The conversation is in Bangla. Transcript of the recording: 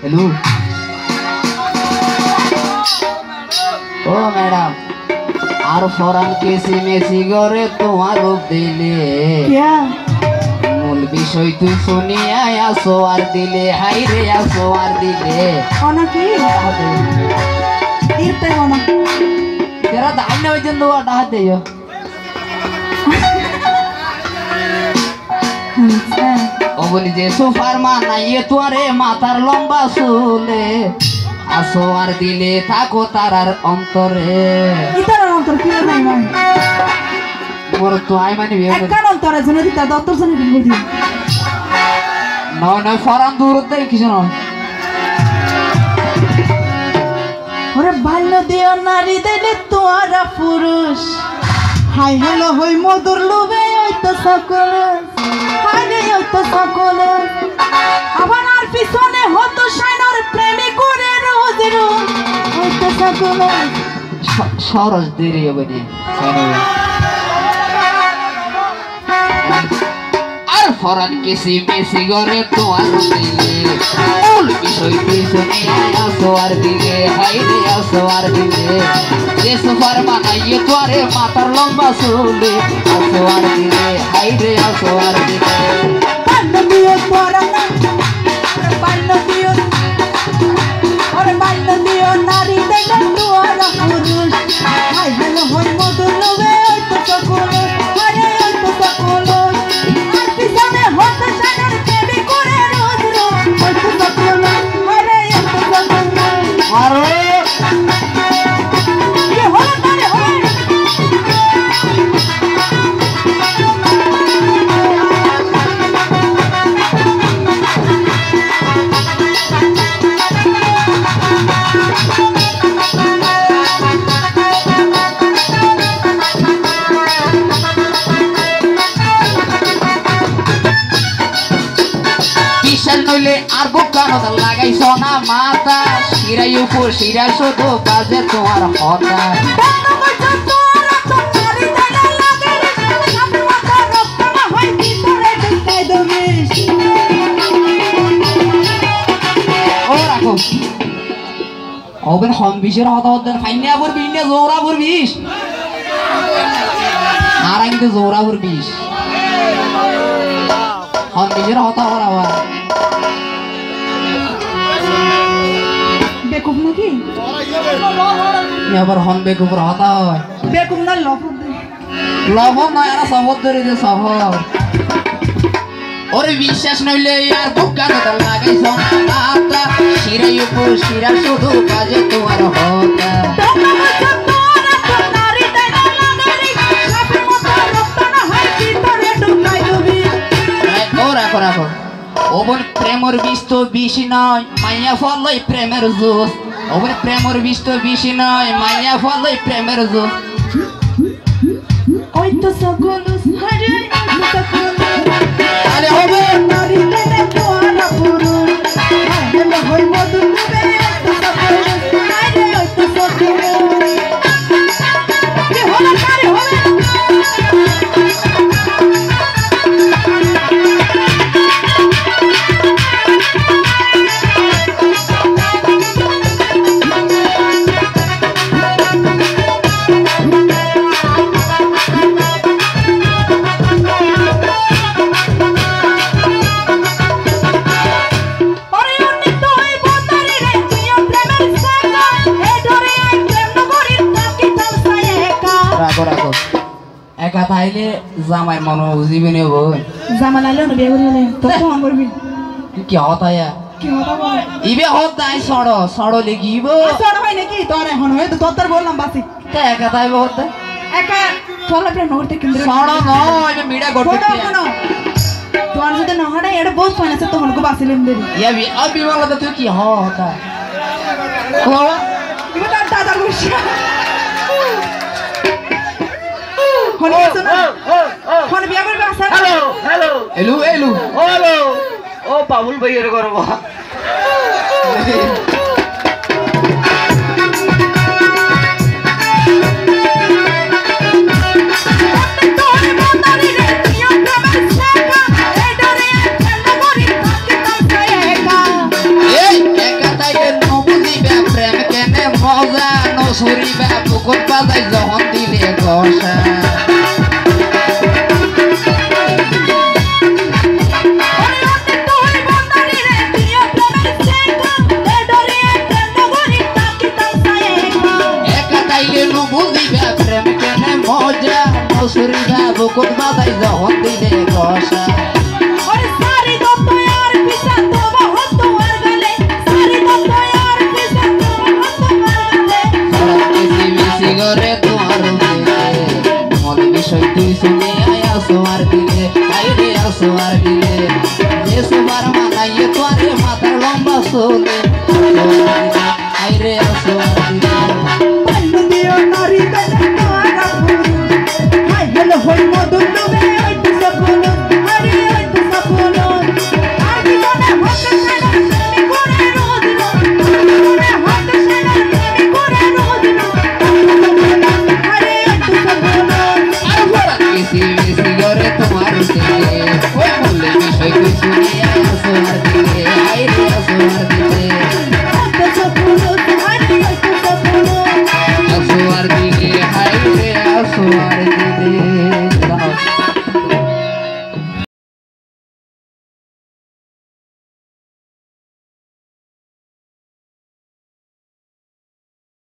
हेलो ओ मैडम আর ফরান কেসি মেসি করে তোমার রূপ দিলে क्या মূল বিষয় তুই শুনিয়া আসো আর দিলে হাই রে আসো আর দিলে ओना की इरते ओना तेरा दाहिने वजन दो डाह दे यो ও বলি যে সোফার মানা ইয়ে তোরে মাথার লম্বা চুলে আসো আর দিলে থাকো তারার অন্তরে इतर अंतर की नहीं मान মোর তো আই মানে বিয়ে করে एकान अंतर जने दिता डॉक्टर जने दिन बुझी না ফরান দূর দেই কিছু না ওরে ভালো দিও নারী দিলে তোরা পুরুষ হাই হ্যালো হই মধুর লোভে ওই তো সকল হাই রে ওই তো সকল আবার আর পিছনে হতো শাইনার প্রেমে করে রোজ রোজ ওই তো সকল সরস দেরি হবে আর ফরান কেসি মেসি করে তোমার দিলে মূল বিষয় তুই শুনিয়া আসো আর দিলে হাই রে আসো আর দিলে যে সোফার মানাইয়ে তোরে মাথার লম্বা চুলে আসো আর দিলে হাই রে আসো আর দিলে বাল্য দিও তোরা না বাল্য দিও ওরে বাল্য দিও নারী দিলে তোরা পুরুষ হাই হ্যালো হই মধুর লোভে ওই তো সকল হাই রে ওই তো সকল আর পিছনে হতো শাইনার প্রেমে করে রোজ রোজ ওই তো সকল হাই রে ওই তো সকল আরে কি হলো তারে হয় বিশাল নইলে আর বোকানো লাগাইছ না মাথা শিরাই উপর শিরা শুধু বাজে তোমার হঠাৎ ও রাখো ওবেন হন বিশের হতা হতেন ফাইনে আবার বিনে জোরা পর বিশ আর আইনতে জোরা পর বিশ হন বিশের হতা হওয়ার আবার বেকুব নাকি আবার হন বেকুপুর হতা হয় বেকুব না লফদ লবণ নয় আর সবর ধরে যে সবর ওরে বিশ্বাস নইলে আর বুকানো তো লাগাইছ না মাথা শিরাই উপর শিরা শুধু কাজে তোমার হতা ও রাখো রাখো ওবন প্রেমর বিষ তো বেশি নয় মাইয়া ফলই প্রেমের জোশ ওবন প্রেমর বিষ তো বেশি নয় মাইয়া ফলই প্রেমের জোশ ওই তো সকল হারে সকল তাহলে হবে নারী দিলে তোরা পুরুষ হ্যালো হই মধুর লোভে ওই তো সকল হাই রে ওই তো সকল কি হলো তারে হবে রাখো রাখো একা তাইলে জামাই মনে বুঝিবে নে বই জামাল আলো না বিয়ে করলে তো ফোন করবি কি হতায়া কি হলো বল ইবে হতাই সড় সড় লিখিব আসর হয় নাকি তোর এখন হয় তো তোর বললাম বাসি তা একা তাইবে হতে একা ফলো প্রেম করতে কেন্দ্র সড় নয় ইবে মিডা গড়তে তোর যদি না হয় এটা বহুত ফাইন আছে তখন কো বাসিলেন দেরি ইয়া বি আবি বলা তো তুই কি হতা কোয়া ইবে তার দাদা গুছি হনি আছে না হনি বিয়ে করবে আসা হ্যালো হ্যালো এলু এলু হ্যালো ও পাবুল ভাইয়ের করব ছুরি বা পুকুর বাজাই যখন দিলে ঘষা বুঝিবা প্রেম কেনে মজা মসুরি বা বুকুট বাজাই যখন দিলে ঘষা বেশি করে তোমার মল বিষয় তুই শুনে আসো আর দিলে আইরে আসো আর দিলে যে সবার মানাইয়ে তোরে মাথার লম্বা চলে আইরে আসো আর দিলে